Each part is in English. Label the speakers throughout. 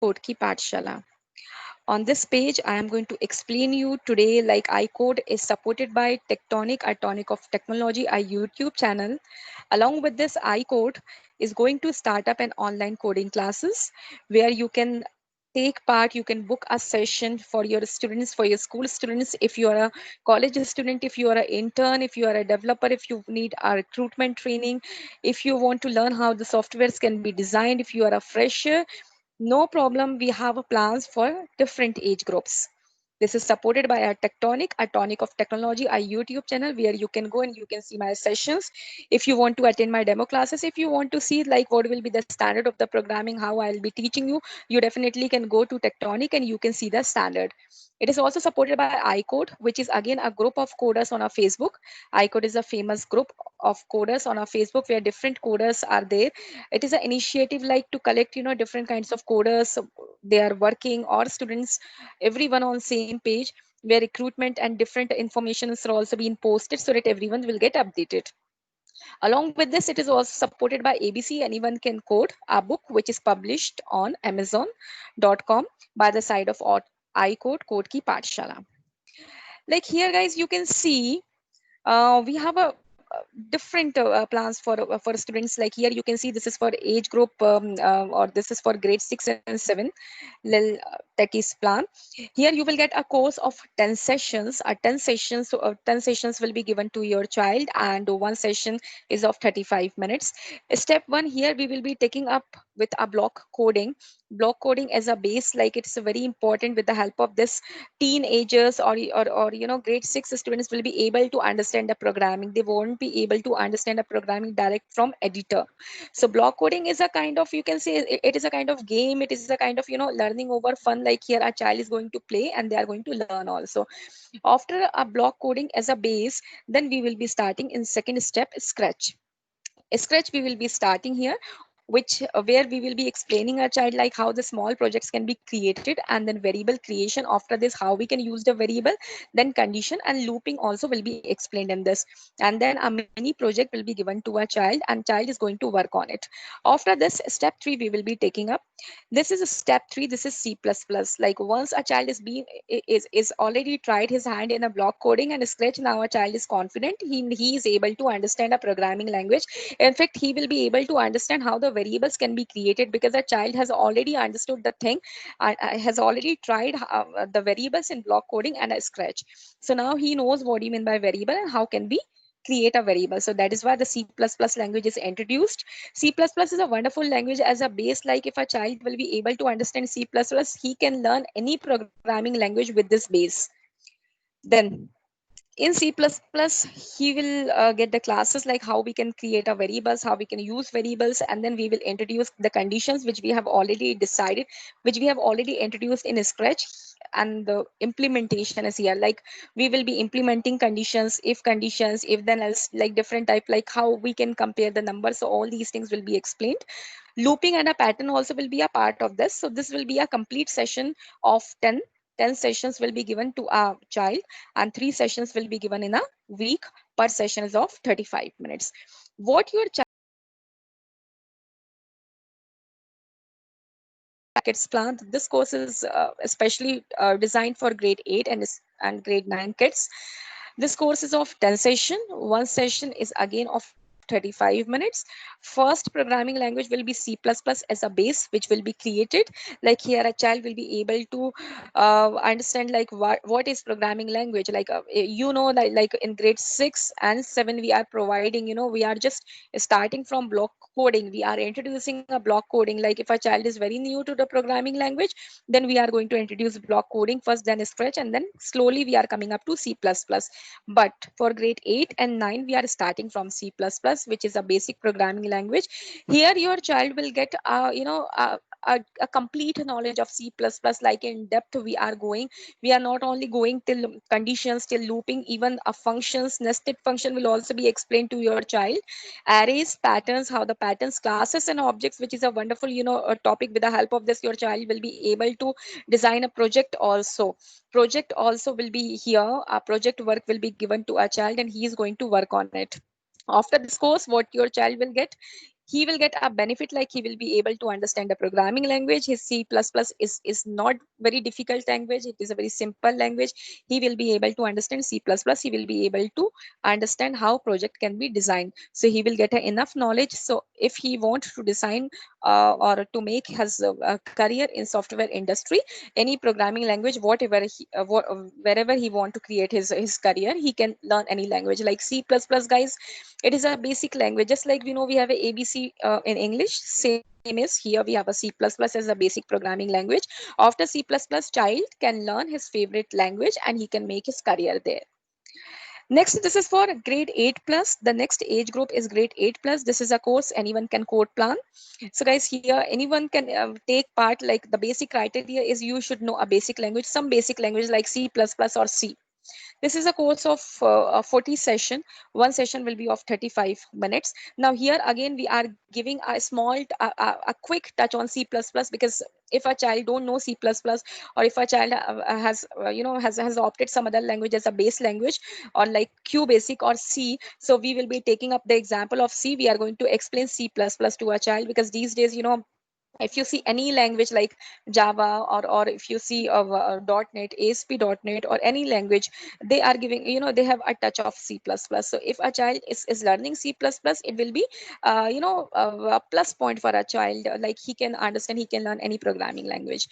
Speaker 1: Code Ki Pathshala. On this page, I am going to explain you today like iCode is supported by Tectonic, a tonic of technology, a YouTube channel. Along with this, iCode is going to start up an online coding classes where you can take part, you can book a session for your students, for your school students, if you are a college student, if you are an intern, if you are a developer, if you need a recruitment training, if you want to learn how the softwares can be designed, if you are a fresher, no problem. We have a plans for different age groups. This is supported by a Tectonic, a tonic of technology, a YouTube channel where you can go and you can see my sessions. If you want to attend my demo classes, if you want to see like what will be the standard of the programming, how I'll be teaching you, you definitely can go to Tectonic and you can see the standard. It is also supported by iCode, which is again a group of coders on our Facebook. iCode is a famous group of coders on our Facebook where different coders are there. It is an initiative like to collect different kinds of coders, they are working or students, everyone on same page, where recruitment and different informations are also being posted so that everyone will get updated. Along with this, it is also supported by ABC. Anyone can code a book which is published on amazon.com by the side of iCode, Code Ki Pathshala. Like here guys, you can see we have a different plans for students. Like here you can see this is for age group or this is for grade 6 and 7 lil techies plan. Here you will get a course of 10 sessions, 10 sessions, so 10 sessions will be given to your child and one session is of 35 minutes. Step 1, here we will be taking up with a block coding as a base. Like it's very important. With the help of this, teenagers or grade 6 students will be able to understand the programming. They won't be able to understand the programming direct from editor. So block coding is a kind of, you can say it is a kind of game. It is a kind of learning over fun. Like here a child is going to play and they are going to learn also. After a block coding as a base, then we will be starting in second step, Scratch we will be starting here, which where we will be explaining our child like how the small projects can be created, and then variable creation. After this, how we can use the variable, then condition and looping also will be explained in this, and then a mini project will be given to a child and child is going to work on it. After this, step 3 we will be taking up. This is a step 3. This is C++. Like once a child is already tried his hand in a block coding and Scratch, now a child is confident. He is able to understand a programming language. In fact, he will be able to understand how the variables can be created because a child has already understood the thing and has already tried the variables in block coding and a Scratch. So now he knows what you mean by variable and how can we create a variable. So that is why the C++ language is introduced. C++ is a wonderful language as a base. Like if a child will be able to understand C++, he can learn any programming language with this base. Then in C++, he will get the classes like how we can create a variables, how we can use variables, and then we will introduce the conditions which we have already decided, which we have already introduced in Scratch. And the implementation is here. Like we will be implementing conditions, if then else, like different type, like how we can compare the numbers. So all these things will be explained. Looping and a pattern also will be a part of this. So this will be a complete session of 10 sessions will be given to a child, and 3 sessions will be given in a week. Per session is of 35 minutes. What your child gets planned, this course is especially designed for grade 8 and grade 9 kids. This course is of 10 session. One session is again of 35 minutes. First programming language will be C++ as a base, which will be created. Like here, a child will be able to understand like what is programming language. Like like in grade 6 and 7, we are providing, we are just starting from block coding. We are introducing a block coding. Like if a child is very new to the programming language, then we are going to introduce block coding first, then Scratch, and then slowly we are coming up to C++. But for grade 8 and 9, we are starting from C++, which is a basic programming language. Here your child will get a complete knowledge of C++. Like in depth we are going. We are not only going till conditions, till looping, even a functions, nested function will also be explained to your child. Arrays, patterns, how the patterns, classes and objects, which is a wonderful a topic. With the help of this, your child will be able to design a project also will be here. A project work will be given to a child and he is going to work on it. After this course, what your child will get, he will get a benefit, like he will be able to understand the programming language. His C++ is not very difficult language, it is a very simple language. He will be able to understand C++, he will be able to understand how project can be designed, so he will get enough knowledge. So if he wants to design or to make his career in software industry, any programming language, whatever wherever he want to create his career, he can learn any language like C++, guys. It is a basic language, just like we know we have a ABC in English. Same is here, we have a C++ as a basic programming language. After C++, child can learn his favorite language and he can make his career there. Next, this is for grade 8 plus. The next age group is grade 8 plus. This is a course anyone can code plan. So guys, here anyone can take part. Like the basic criteria is you should know a basic language, some basic language like C++ or C. This is a course of 40 session. One session will be of 35 minutes. Now here again we are giving a small, a quick touch on C++, because if a child don't know C++, or if a child has, has opted some other language as a base language, or like Q basic or C, so we will be taking up the example of C. We are going to explain C++ to a child, because these days, if you see any language like Java, or if you see .NET, ASP.NET, or any language, they are giving, they have a touch of C++. So if a child is learning C++, it will be a plus point for a child, like he can understand, he can learn any programming language.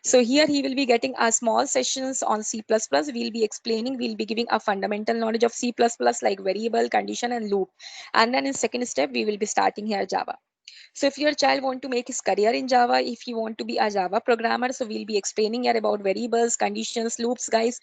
Speaker 1: So here he will be getting a small sessions on C++. We'll be explaining, we'll be giving a fundamental knowledge of C++ like variable, condition, and loop. And then in second step we will be starting here Java. So if your child want to make his career in Java, if you want to be a Java programmer, so we'll be explaining here about variables, conditions, loops, guys.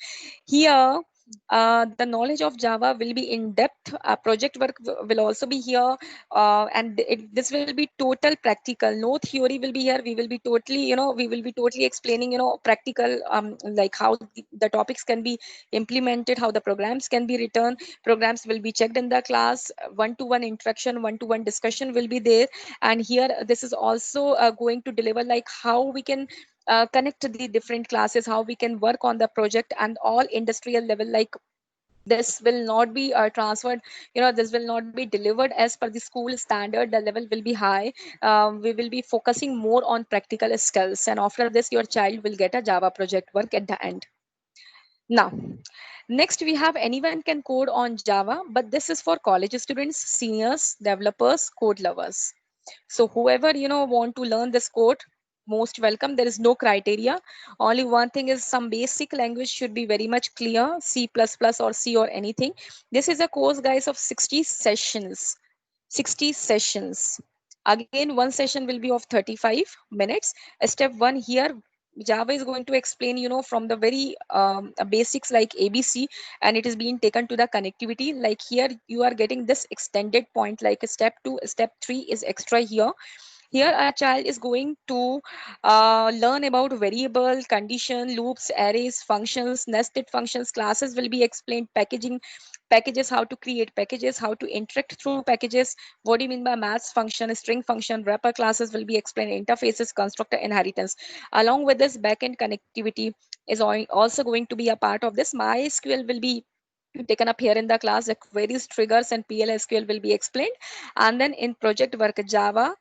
Speaker 1: Here, the knowledge of Java will be in depth. Project work will also be here, and this will be total practical. No theory will be here. We will be totally, we will be totally explaining, practical, like how the topics can be implemented, how the programs can be written. Programs will be checked in the class. One-to-one interaction, one-to-one discussion will be there. And here this is also going to deliver like how we can connect the different classes, how we can work on the project and all industrial level. Like this will not be transferred, this will not be delivered as per the school standard. The level will be high. We will be focusing more on practical skills, and after this your child will get a Java project work at the end. Now, next we have anyone can code on Java, but this is for college students, seniors, developers, code lovers. So whoever want to learn this code, most welcome. There is no criteria. Only one thing is some basic language should be very much clear, C++ or C or anything. This is a course, guys, of 60 sessions. 60 sessions. Again, one session will be of 35 minutes. Step one here, Java is going to explain, from the very basics like ABC, and it is being taken to the connectivity. Like here, you are getting this extended point, like a step two, step three is extra here. Here, a child is going to learn about variable, condition, loops, arrays, functions, nested functions. Classes will be explained, packaging, packages, how to create packages, how to interact through packages. What do you mean by maths function, string function, wrapper classes will be explained, interfaces, constructor, inheritance. Along with this, backend connectivity is also going to be a part of this. MySQL will be taken up here in the class. The queries, triggers, and PLSQL will be explained. And then in project work, Java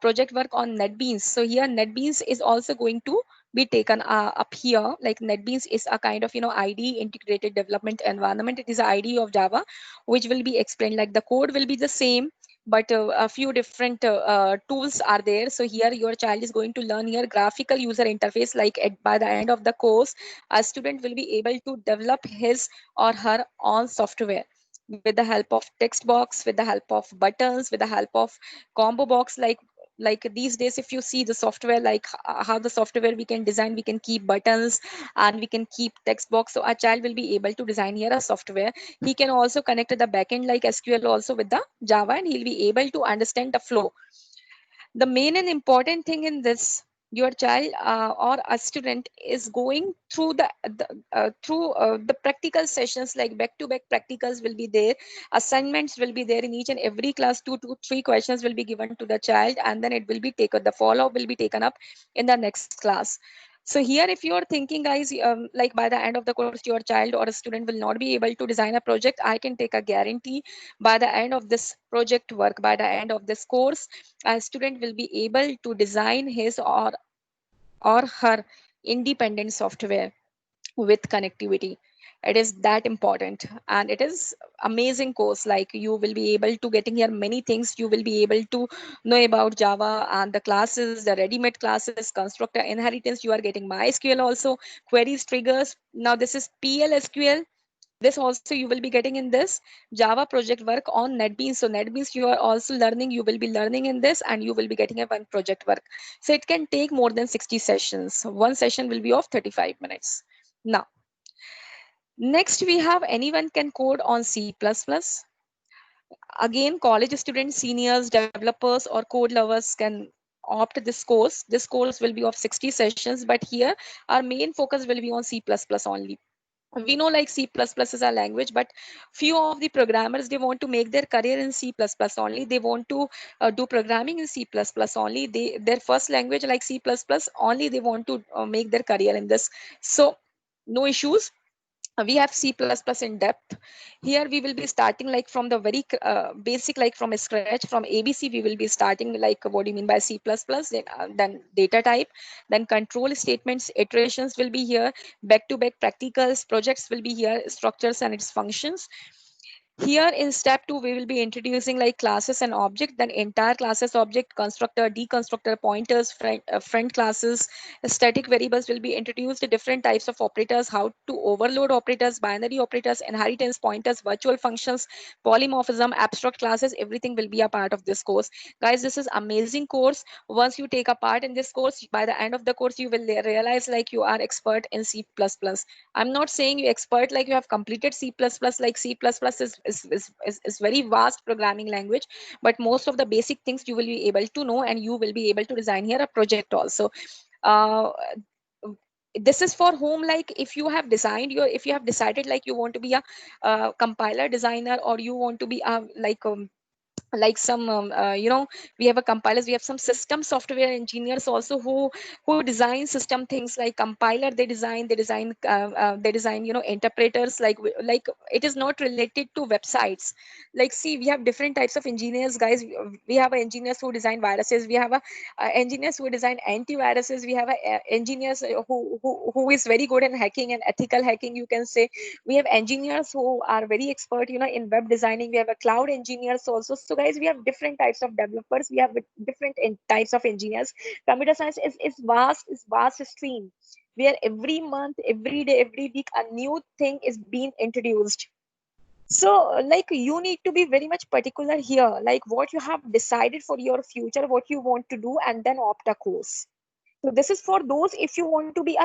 Speaker 1: project work on NetBeans. So here NetBeans is also going to be taken up here. Like NetBeans is a kind of IDE, integrated development environment. It is an IDE of Java, which will be explained. Like the code will be the same, but a few different tools are there. So here your child is going to learn here graphical user interface. Like by the end of the course, a student will be able to develop his or her own software with the help of text box, with the help of buttons, with the help of combo box. Like these days, if you see the software, like how the software we can design, we can keep buttons and we can keep text box. So a child will be able to design here a software. He can also connect the backend like SQL also with the Java, and he'll be able to understand the flow. The main and important thing in this, your child or a student is going through the practical sessions. Like back to back practicals will be there, assignments will be there in each and every class. 2 to 3 questions will be given to the child, and then it will be taken, the follow up will be taken up in the next class. So here, if you are thinking, guys, like by the end of the course, your child or a student will not be able to design a project, I can take a guarantee by the end of this project work, by the end of this course, a student will be able to design his or her independent software with connectivity. It is that important, and it is amazing course. Like, you will be able to getting here many things. You will be able to know about Java and the classes, the ready-made classes, constructor inheritance. You are getting MySQL also, queries, triggers. Now this is PLSQL. This also you will be getting in this Java project work on NetBeans. So NetBeans you are also learning, you will be learning in this, and you will be getting a one project work. So it can take more than 60 sessions. One session will be of 35 minutes. Now, next we have anyone can code on C++. Again, college students, seniors, developers, or code lovers can opt this course. This course will be of 60 sessions, but here our main focus will be on C++ only. We know like C++ is a language, but few of the programmers, they want to make their career in C++ only. They want to do programming in C++ only. Their first language like C++ only, they want to make their career in this. So no issues. We have C++ in depth. Here we will be starting like from the very basic, like from scratch, from ABC. We will be starting like what do you mean by C++, then data type, then control statements, iterations will be here, back to back practicals, projects will be here, structures and its functions. Here in step 2, we will be introducing like classes and object, then entire classes, object, constructor, deconstructor, pointers, friend classes, static variables will be introduced, different types of operators, how to overload operators, binary operators, inheritance, pointers, virtual functions, polymorphism, abstract classes, everything will be a part of this course. Guys, this is amazing course. Once you take a part in this course, by the end of the course, you will realize like you are expert in C++. I'm not saying you expert like you have completed C++, like C++ is very vast programming language, but most of the basic things you will be able to know, and you will be able to design here a project also. Uh, this is for whom, like if you have designed your, if you have decided like you want to be a compiler designer, or you want to be a like some we have a compilers, we have some system software engineers also who design system things like compiler. They design interpreters, like it is not related to websites. Like, see, we have different types of engineers, guys. We have engineers who design viruses, we have engineers who design antiviruses, we have engineers who is very good in hacking and ethical hacking, you can say. We have engineers who are very expert in web designing. We have a cloud engineers also. So guys, we have different types of developers, we have different types of engineers. Computer science is vast stream, where every month, every day, every week a new thing is being introduced. So like you need to be very much particular here, like what you have decided for your future, what you want to do, and then opt a course. So this is for those, if you want to be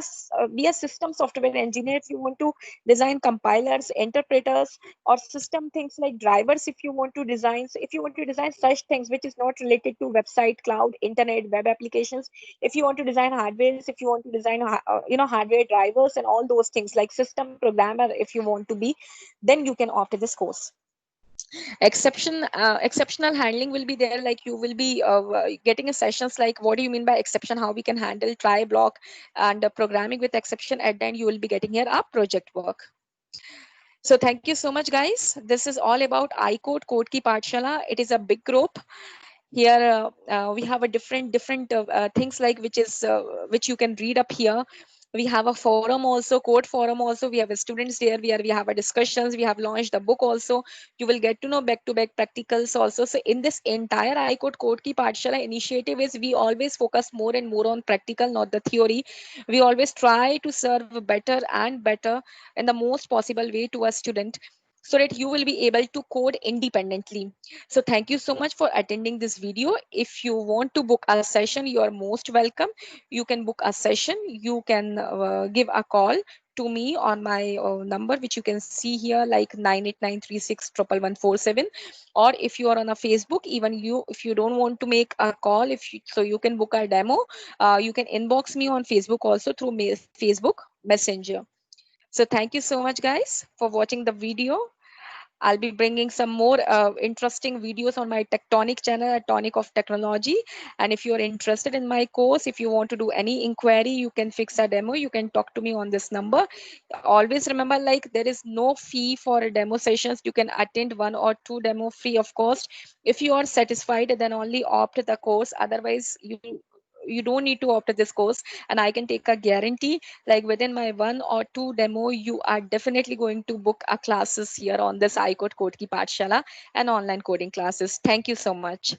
Speaker 1: be a system software engineer, if you want to design compilers, interpreters, or system things like drivers, if you want to design, so if you want to design such things which is not related to website, cloud, internet, web applications, if you want to design hardware, if you want to design hardware drivers and all those things, like system programmer, if you want to be, then you can opt this course. Exceptional handling will be there, like you will be getting a sessions like what do you mean by exception, how we can handle try block and programming with exception. At the end, you will be getting here a project work. So thank you so much, guys. This is all about Code Ki Pathshala. It is a big group. Here we have a different things like which you can read up here. We have a forum also, code forum also. We have students there where we have a discussions. We have launched the book also. You will get to know back to back practicals also. So in this entire Code Ki Pathshala initiative is we always focus more and more on practical, not the theory. We always try to serve better and better in the most possible way to a student, so that you will be able to code independently. So thank you so much for attending this video. If you want to book a session, you are most welcome. You can book a session. You can give a call to me on my number, which you can see here, like 989361147. Or if you are on a Facebook, even you, if you don't want to make a call, so you can book a demo. You can inbox me on Facebook also through Facebook Messenger. So thank you so much, guys, for watching the video. I'll be bringing some more interesting videos on my Tectonic channel at Tonic of Technology. And if you're interested in my course, if you want to do any inquiry, you can fix a demo. You can talk to me on this number. Always remember, like, there is no fee for demo sessions. You can attend one or two demo free of cost. If you are satisfied, then only opt the course. Otherwise, you don't need to opt this course. And I can take a guarantee, like within my one or two demo, you are definitely going to book a classes here on this iCode Code Ki Pathshala and online coding classes. Thank you so much.